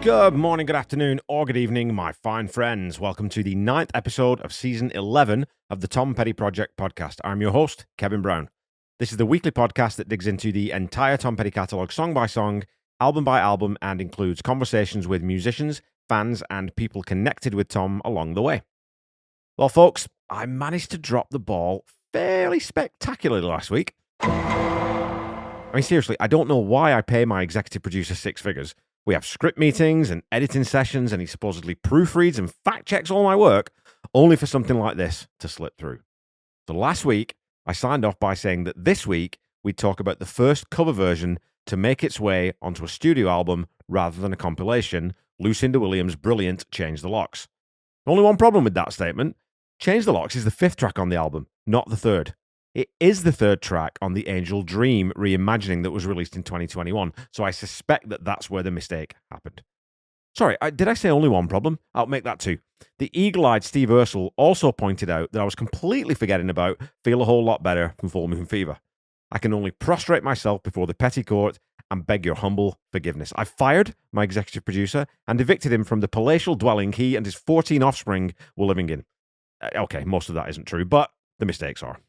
Good morning, good afternoon, or good evening, my fine friends. Welcome to the 9th episode of Season 11 of the Tom Petty Project podcast. I'm your host, Kevin Brown. This is the weekly podcast that digs into the entire Tom Petty catalogue song by song, album by album, and includes conversations with musicians, fans, and people connected with Tom along the way. Well, folks, I managed to drop the ball fairly spectacularly last week. I mean, seriously, I don't know why I pay my executive producer six figures. We have script meetings and editing sessions, and he supposedly proofreads and fact checks all my work, only for something like this to slip through. So last week, I signed off by saying that this week we'd talk about the first cover version to make its way onto a studio album rather than a compilation, Lucinda Williams' brilliant Change the Locks. Only one problem with that statement. Change the Locks is the fifth track on the album, not the third. It is the third track on the Angel Dream reimagining that was released in 2021, so I suspect that that's where the mistake happened. Sorry, did I say only one problem? I'll make that two. The eagle-eyed Steve Ursel also pointed out that I was completely forgetting about Feel a Whole Lot Better from Full Moon Fever. I can only prostrate myself before the petty court and beg your humble forgiveness. I fired my executive producer and evicted him from the palatial dwelling he and his 14 offspring were living in. Okay, most of that isn't true, but the mistakes are.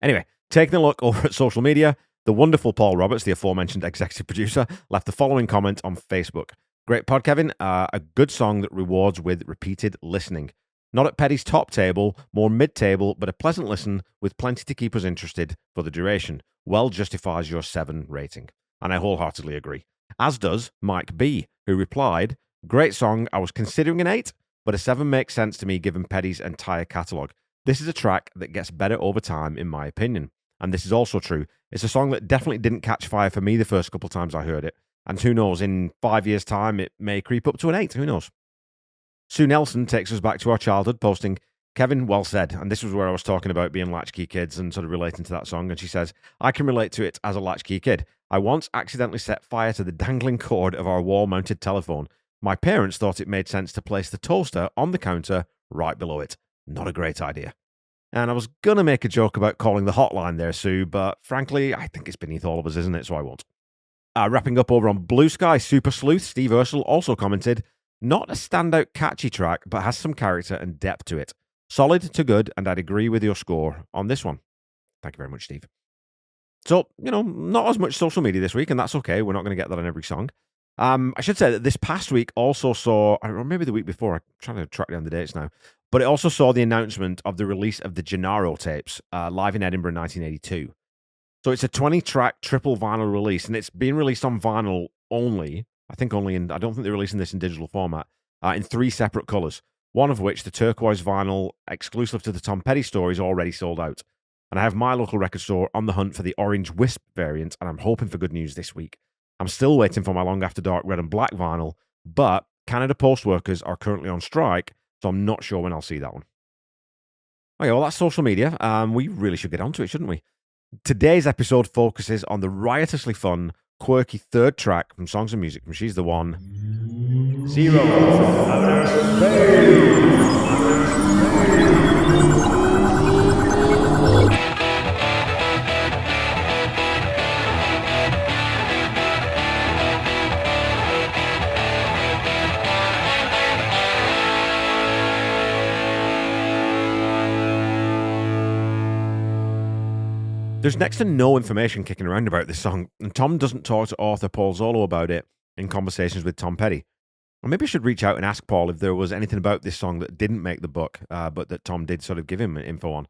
Anyway, taking a look over at social media, the wonderful Paul Roberts, the aforementioned executive producer, left the following comment on Facebook. Great pod, Kevin. A good song that rewards with repeated listening. Not at Petty's top table, more mid-table, but a pleasant listen with plenty to keep us interested for the duration. Well justifies your 7 rating. And I wholeheartedly agree. As does Mike B., who replied, great song, I was considering an 8, but a 7 makes sense to me given Petty's entire catalogue. This is a track that gets better over time, in my opinion. And this is also true. It's a song that definitely didn't catch fire for me the first couple times I heard it. And who knows, in 5 years' time, it may creep up to an 8. Who knows? Sue Nelson takes us back to our childhood, posting, Kevin, well said. And this was where I was talking about being latchkey kids and sort of relating to that song. And she says, I can relate to it as a latchkey kid. I once accidentally set fire to the dangling cord of our wall-mounted telephone. My parents thought it made sense to place the toaster on the counter right below it. Not a great idea. And I was going to make a joke about calling the hotline there, Sue, but frankly, I think it's beneath all of us, isn't it? So I won't. Wrapping up over on Blue Sky, Super Sleuth, Steve Ursel also commented, not a standout catchy track, but has some character and depth to it. Solid to good, and I'd agree with your score on this one. Thank you very much, Steve. So, not as much social media this week, and that's okay. We're not going to get that on every song. I should say that this past week also saw, or maybe the week before, I'm trying to track down the dates now, but it also saw the announcement of the release of the Gennaro tapes live in Edinburgh in 1982. So it's a 20-track triple vinyl release, and it's being released on vinyl only. I don't think they're releasing this in digital format, in 3 separate colours, one of which, the turquoise vinyl exclusive to the Tom Petty store, is already sold out. And I have my local record store on the hunt for the orange wisp variant, and I'm hoping for good news this week. I'm still waiting for my Long After Dark red and black vinyl, but Canada Post workers are currently on strike, so I'm not sure when I'll see that one. Okay, well, that's social media. We really should get onto it, shouldn't we? Today's episode focuses on the riotously fun, quirky third track from Songs and Music from She's the One, Zero from Outer Space. There's next to no information kicking around about this song, and Tom doesn't talk to author Paul Zolo about it in conversations with Tom Petty. Or maybe I should reach out and ask Paul if there was anything about this song that didn't make the book, but that Tom did sort of give him info on.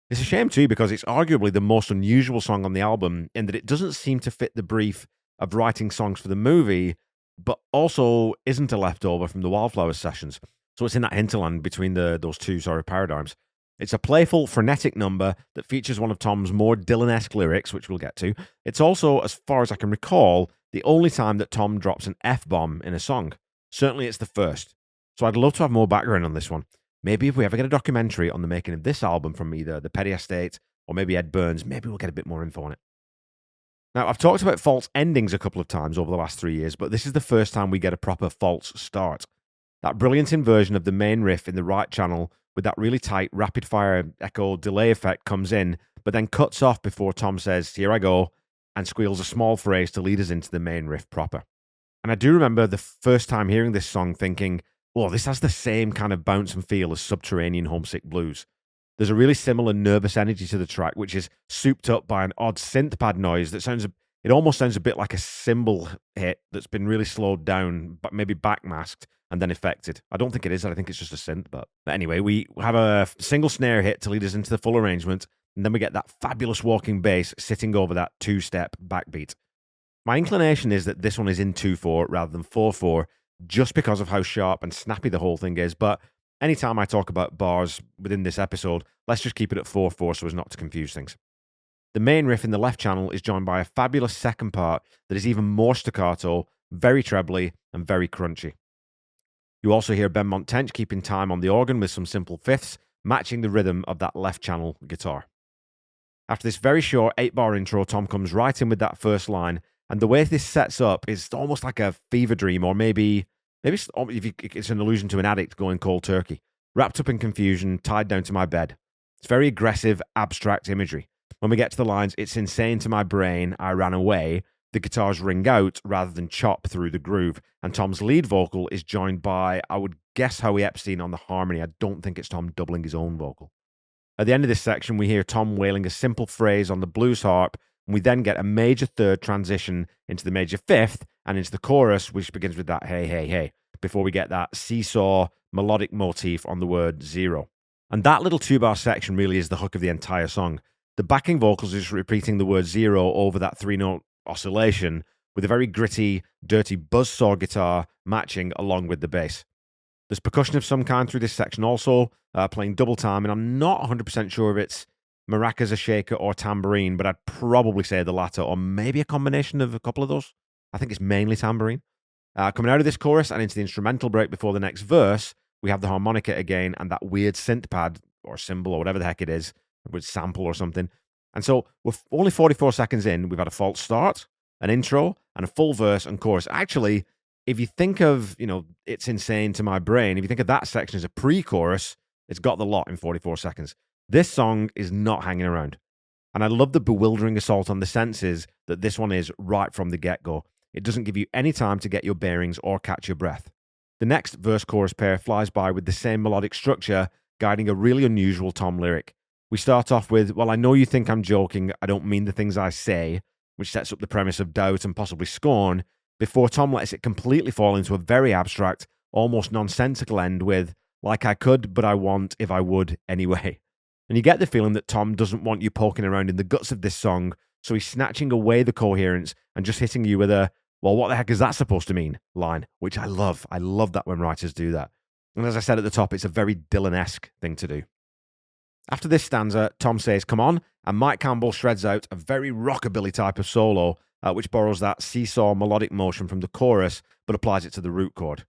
It's a shame too, because it's arguably the most unusual song on the album in that it doesn't seem to fit the brief of writing songs for the movie, but also isn't a leftover from the Wildflowers sessions. So it's in that hinterland between those two paradigms. It's a playful, frenetic number that features one of Tom's more Dylan-esque lyrics, which we'll get to. It's also, as far as I can recall, the only time that Tom drops an F-bomb in a song. Certainly it's the first. So I'd love to have more background on this one. Maybe if we ever get a documentary on the making of this album from either the Petty Estate or maybe Ed Burns, maybe we'll get a bit more info on it. Now, I've talked about false endings a couple of times over the last 3 years, but this is the first time we get a proper false start. That brilliant inversion of the main riff in the right channel with that really tight rapid-fire echo delay effect comes in, but then cuts off before Tom says, here I go, and squeals a small phrase to lead us into the main riff proper. And I do remember the first time hearing this song thinking, oh, this has the same kind of bounce and feel as Subterranean Homesick Blues. There's a really similar nervous energy to the track, which is souped up by an odd synth pad noise that it almost sounds a bit like a cymbal hit that's been really slowed down, but maybe backmasked and then affected. I don't think it is. I think it's just a synth, but anyway, we have a single snare hit to lead us into the full arrangement, and then we get that fabulous walking bass sitting over that two-step backbeat. My inclination is that this one is in 2/4 rather than 4/4, just because of how sharp and snappy the whole thing is, but anytime I talk about bars within this episode, let's just keep it at 4/4 so as not to confuse things. The main riff in the left channel is joined by a fabulous second part that is even more staccato, very trebly, and very crunchy. You also hear Ben Montench keeping time on the organ with some simple fifths, matching the rhythm of that left channel guitar. After this very short 8-bar intro, Tom comes right in with that first line, and the way this sets up is almost like a fever dream, or maybe it's an allusion to an addict going cold turkey, wrapped up in confusion, tied down to my bed. It's very aggressive, abstract imagery. When we get to the lines, it's insane to my brain, I ran away, the guitars ring out rather than chop through the groove, and Tom's lead vocal is joined by, I would guess, Howie Epstein on the harmony. I don't think it's Tom doubling his own vocal. At the end of this section, we hear Tom wailing a simple phrase on the blues harp, and we then get a major third transition into the major fifth and into the chorus, which begins with that hey, hey, hey, before we get that seesaw melodic motif on the word zero. And that little 2-bar section really is the hook of the entire song. The backing vocals is repeating the word zero over that 3-note oscillation with a very gritty, dirty buzzsaw guitar matching along with the bass. There's percussion of some kind through this section also, playing double time, and I'm not 100% sure if it's maracas, a shaker, or tambourine, but I'd probably say the latter, or maybe a combination of a couple of those. I think it's mainly tambourine. Coming out of this chorus and into the instrumental break before the next verse, we have the harmonica again and that weird synth pad, or cymbal, or whatever the heck it is, with sample or something. And so we're only 44 seconds in, we've had a false start, an intro, and a full verse and chorus. Actually, if you think of, it's insane to my brain, if you think of that section as a pre-chorus, it's got the lot in 44 seconds. This song is not hanging around. And I love the bewildering assault on the senses that this one is right from the get-go. It doesn't give you any time to get your bearings or catch your breath. The next verse-chorus pair flies by with the same melodic structure, guiding a really unusual Tom lyric. We start off with, well, I know you think I'm joking, I don't mean the things I say, which sets up the premise of doubt and possibly scorn, before Tom lets it completely fall into a very abstract, almost nonsensical end with, like I could, but I want if I would anyway. And you get the feeling that Tom doesn't want you poking around in the guts of this song, so he's snatching away the coherence and just hitting you with a, well, what the heck is that supposed to mean line, which I love. I love that when writers do that. And as I said at the top, it's a very Dylan-esque thing to do. After this stanza, Tom says, come on, and Mike Campbell shreds out a very rockabilly type of solo, which borrows that seesaw melodic motion from the chorus, but applies it to the root chord.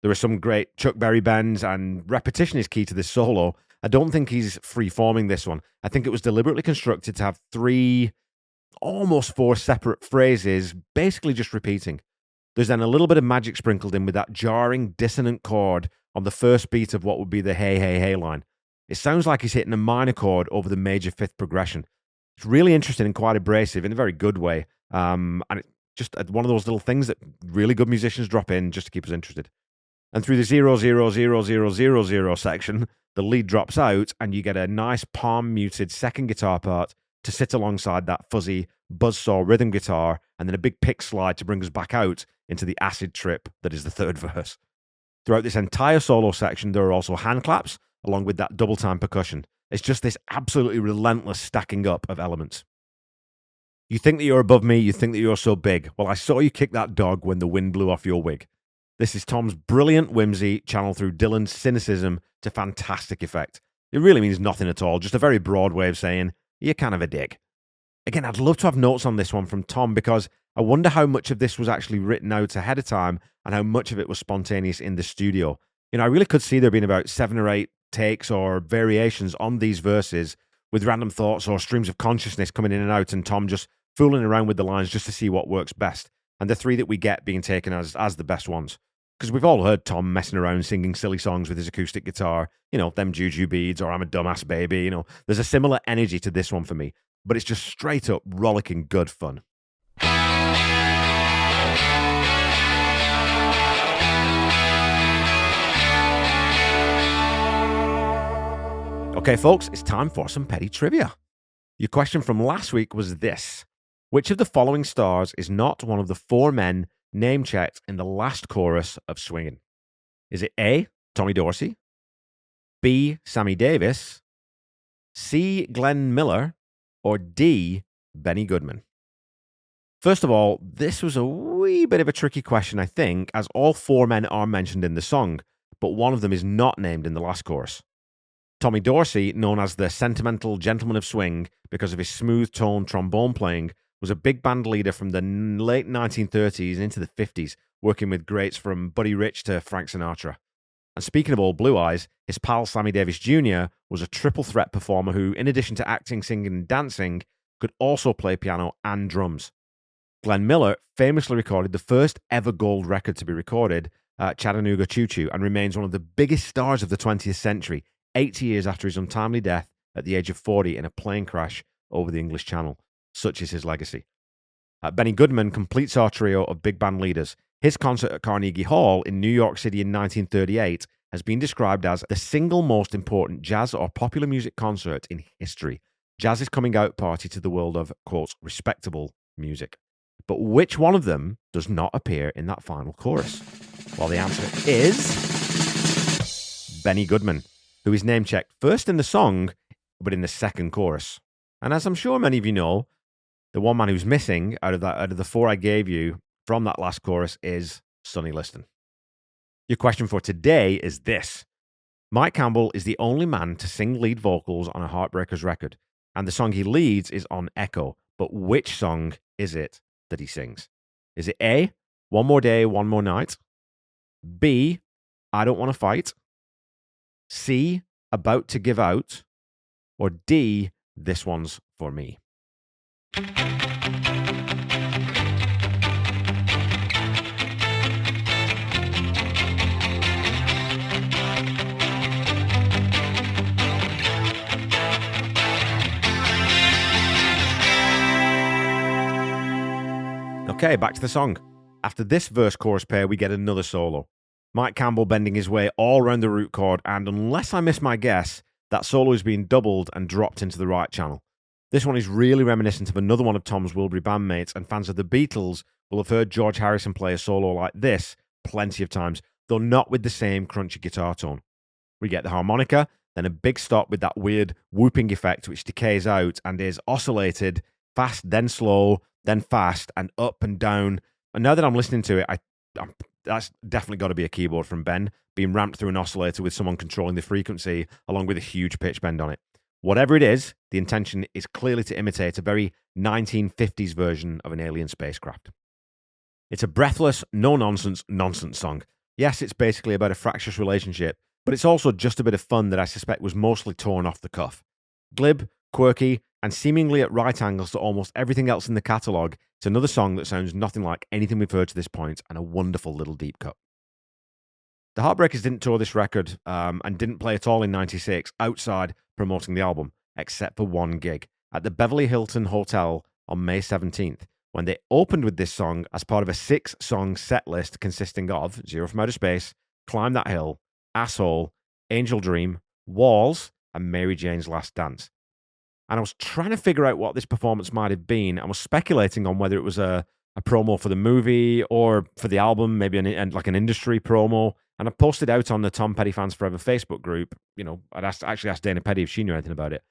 There are some great Chuck Berry bends, and repetition is key to this solo. I don't think he's free-forming this one. I think it was deliberately constructed to have 3, almost 4 separate phrases, basically just repeating. There's then a little bit of magic sprinkled in with that jarring, dissonant chord on the first beat of what would be the hey, hey, hey line. It sounds like he's hitting a minor chord over the major fifth progression. It's really interesting and quite abrasive in a very good way. And it's just one of those little things that really good musicians drop in just to keep us interested. And through the 0, 0, 0, 0, 0, 0 section, the lead drops out and you get a nice palm-muted second guitar part to sit alongside that fuzzy buzzsaw rhythm guitar, and then a big pick slide to bring us back out into the acid trip that is the third verse. Throughout this entire solo section, there are also hand claps, along with that double-time percussion. It's just this absolutely relentless stacking up of elements. You think that you're above me, you think that you're so big. Well, I saw you kick that dog when the wind blew off your wig. This is Tom's brilliant whimsy channeled through Dylan's cynicism to fantastic effect. It really means nothing at all, just a very broad way of saying, you're kind of a dick. Again, I'd love to have notes on this one from Tom, because I wonder how much of this was actually written out ahead of time and how much of it was spontaneous in the studio. I really could see there being about 7 or 8 takes or variations on these verses with random thoughts or streams of consciousness coming in and out, and Tom just fooling around with the lines just to see what works best. And the 3 that we get being taken as the best ones. Because we've all heard Tom messing around singing silly songs with his acoustic guitar, Them JuJu Beads or I'm a Dumbass Baby, There's a similar energy to this one for me, but it's just straight up rollicking good fun. Okay, folks, it's time for some petty trivia. Your question from last week was this. Which of the following stars is not one of the four men name-checked in the last chorus of Swingin'? Is it A, Tommy Dorsey, B, Sammy Davis, C, Glenn Miller, or D, Benny Goodman? First of all, this was a wee bit of a tricky question, I think, as all four men are mentioned in the song, but one of them is not named in the last chorus. Tommy Dorsey, known as the sentimental gentleman of swing because of his smooth-toned trombone playing, was a big band leader from the late 1930s and into the 50s, working with greats from Buddy Rich to Frank Sinatra. And speaking of old blue eyes, his pal Sammy Davis Jr. was a triple threat performer who, in addition to acting, singing, and dancing, could also play piano and drums. Glenn Miller famously recorded the first ever gold record to be recorded, Chattanooga Choo Choo, and remains one of the biggest stars of the 20th century, 80 years after his untimely death at the age of 40 in a plane crash over the English Channel. Such is his legacy. Benny Goodman completes our trio of big band leaders. His concert at Carnegie Hall in New York City in 1938 has been described as the single most important jazz or popular music concert in history. Jazz's coming out party to the world of, quote, respectable music. But which one of them does not appear in that final chorus? Well, the answer is Benny Goodman, who is name-checked first in the song, but in the second chorus. And as I'm sure many of you know, the one man who's missing out of the four I gave you from that last chorus is Sonny Liston. Your question for today is this. Mike Campbell is the only man to sing lead vocals on a Heartbreakers record, and the song he leads is on Echo. But which song is it that he sings? Is it A, One More Day, One More Night? B, I Don't Want to Fight? C, About to Give Out? Or D, This One's for Me? Okay, back to the song. After this verse-chorus pair, we get another solo. Mike Campbell bending his way all around the root chord, and unless I miss my guess, that solo is being doubled and dropped into the right channel. This one is really reminiscent of another one of Tom's Wilbury bandmates, and fans of the Beatles will have heard George Harrison play a solo like this plenty of times, though not with the same crunchy guitar tone. We get the harmonica, then a big stop with that weird whooping effect which decays out and is oscillated, fast, then slow, then fast, and up and down. And now that I'm listening to it, that's definitely got to be a keyboard from Ben, being ramped through an oscillator with someone controlling the frequency, along with a huge pitch bend on it. Whatever it is, the intention is clearly to imitate a very 1950s version of an alien spacecraft. It's a breathless, no-nonsense, nonsense song. Yes, it's basically about a fractious relationship, but it's also just a bit of fun that I suspect was mostly torn off the cuff. Glib, quirky, and seemingly at right angles to almost everything else in the catalogue, it's another song that sounds nothing like anything we've heard to this point, and a wonderful little deep cut. The Heartbreakers didn't tour this record and didn't play at all in '96 outside promoting the album, except for one gig at the Beverly Hilton Hotel on May 17th, when they opened with this song as part of a 6-song set list consisting of Zero from Outer Space, Climb That Hill, Asshole, Angel Dream, Walls, and Mary Jane's Last Dance. And I was trying to figure out what this performance might have been. I was speculating on whether it was a promo for the movie or for the album, maybe like an industry promo. And I posted out on the Tom Petty Fans Forever Facebook group. You know, actually asked Dana Petty if she knew anything about it.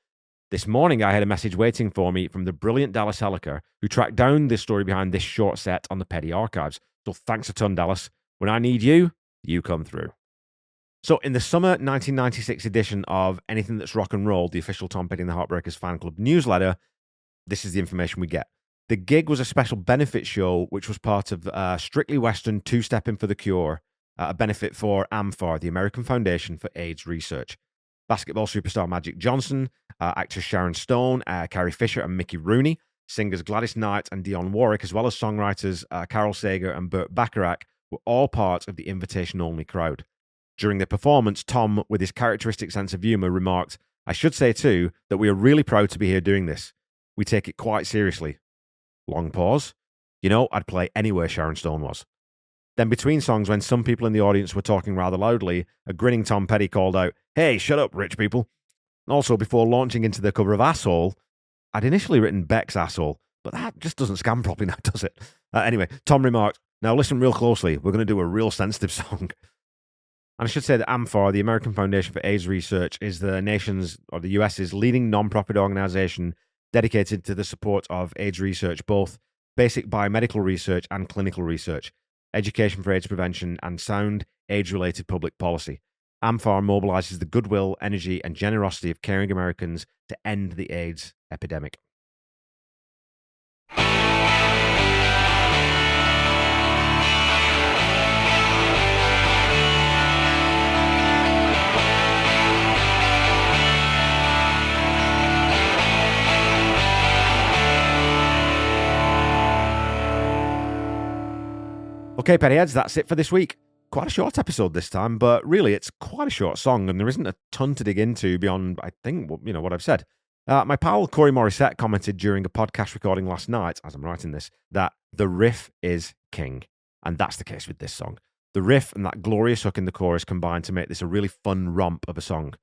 This morning, I had a message waiting for me from the brilliant Dallas Helliker, who tracked down the story behind this short set on the Petty archives. So thanks a ton, Dallas. When I need you, you come through. So in the summer 1996 edition of Anything That's Rock and Roll, the official Tom Petty and the Heartbreakers fan club newsletter, this is the information we get. The gig was a special benefit show, which was part of Strictly Western Two-Stepping for the Cure, a benefit for AMFAR, the American Foundation for AIDS Research. Basketball superstar Magic Johnson, actors Sharon Stone, Carrie Fisher and Mickey Rooney, singers Gladys Knight and Dionne Warwick, as well as songwriters Carol Sager and Burt Bacharach, were all part of the invitation-only crowd. During the performance, Tom, with his characteristic sense of humor, remarked, "I should say, too, that we are really proud to be here doing this. We take it quite seriously." Long pause. You know, I'd play anywhere Sharon Stone was. Then between songs, when some people in the audience were talking rather loudly, a grinning Tom Petty called out, "Hey, shut up, rich people." Also, before launching into the cover of Asshole, I'd initially written Beck's Asshole, but that just doesn't scan properly now, does it? Anyway, Tom remarked, "Now listen real closely. We're going to do a real sensitive song." And I should say that AMFAR, the American Foundation for AIDS Research, is the nation's, or the US's, leading non-profit organization dedicated to the support of AIDS research, both basic biomedical research and clinical research, education for AIDS prevention, and sound AIDS-related public policy. AMFAR mobilizes the goodwill, energy, and generosity of caring Americans to end the AIDS epidemic. Okay, Pettyheads, that's it for this week. Quite a short episode this time, but really it's quite a short song, and there isn't a ton to dig into beyond, I think, what I've said. My pal Corey Morissette commented during a podcast recording last night, as I'm writing this, that the riff is king. And that's the case with this song. The riff and that glorious hook in the chorus combine to make this a really fun romp of a song.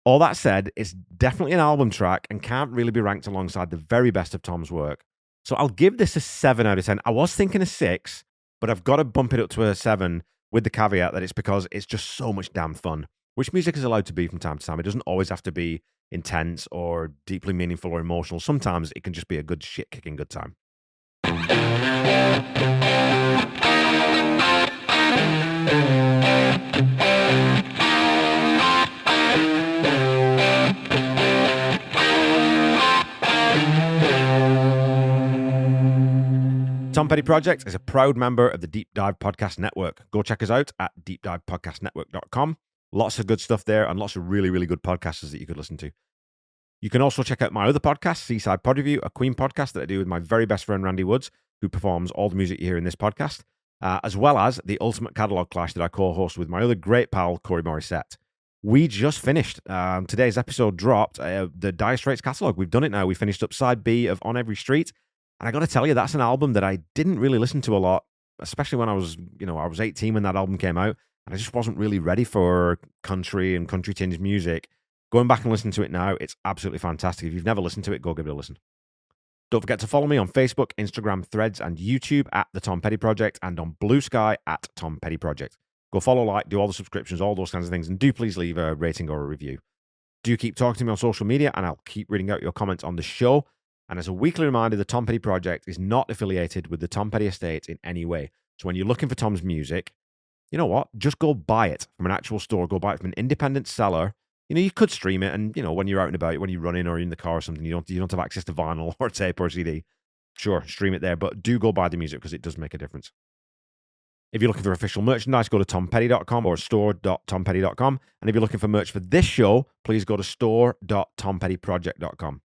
All that said, it's definitely an album track and can't really be ranked alongside the very best of Tom's work. So I'll give this a 7 out of 10. I was thinking a 6, but I've got to bump it up to a 7 with the caveat that it's because it's just so much damn fun, which music is allowed to be from time to time. It doesn't always have to be intense or deeply meaningful or emotional. Sometimes it can just be a good shit-kicking good time. Tom Petty Project is a proud member of the Deep Dive Podcast Network. Go check us out at deepdivepodcastnetwork.com. Lots of good stuff there and lots of really, really good podcasters that you could listen to. You can also check out my other podcast, Seaside Pod Review, a Queen podcast that I do with my very best friend Randy Woods, who performs all the music you hear in this podcast, as well as the Ultimate Catalog Clash that I co-host with my other great pal, Corey Morissette. We just finished. Today's episode dropped the Dire Straits catalog. We've done it now. We finished up side B of On Every Street. And I got to tell you, that's an album that I didn't really listen to a lot, especially when I was 18 when that album came out. And I just wasn't really ready for country and country tinged music. Going back and listening to it now, it's absolutely fantastic. If you've never listened to it, go give it a listen. Don't forget to follow me on Facebook, Instagram, Threads, and YouTube at The Tom Petty Project, and on Blue Sky at Tom Petty Project. Go follow, like, do all the subscriptions, all those kinds of things, and do please leave a rating or a review. Do keep talking to me on social media, and I'll keep reading out your comments on the show. And as a weekly reminder, the Tom Petty Project is not affiliated with the Tom Petty Estate in any way. So when you're looking for Tom's music, you know what? Just go buy it from an actual store. Go buy it from an independent seller. You could stream it, and, when you're out and about, when you're running or in the car or something, you don't have access to vinyl or tape or CD. Sure, stream it there, but do go buy the music because it does make a difference. If you're looking for official merchandise, go to tompetty.com or store.tompetty.com. And if you're looking for merch for this show, please go to store.tompettyproject.com.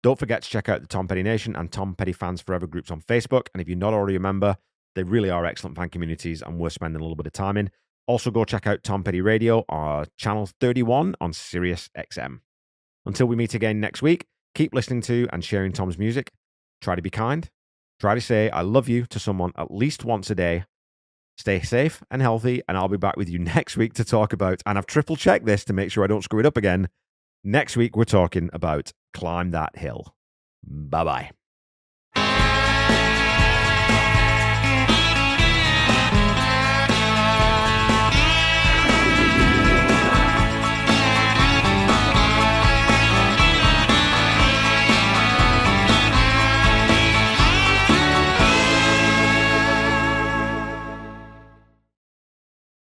Don't forget to check out the Tom Petty Nation and Tom Petty Fans Forever groups on Facebook. And if you're not already a member, they really are excellent fan communities and worth spending a little bit of time in. Also, go check out Tom Petty Radio, channel 31 on Sirius XM. Until we meet again next week, keep listening to and sharing Tom's music. Try to be kind. Try to say I love you to someone at least once a day. Stay safe and healthy, and I'll be back with you next week to talk about, and I've triple checked this to make sure I don't screw it up again. Next week, we're talking about Climb That Hill. Bye-bye.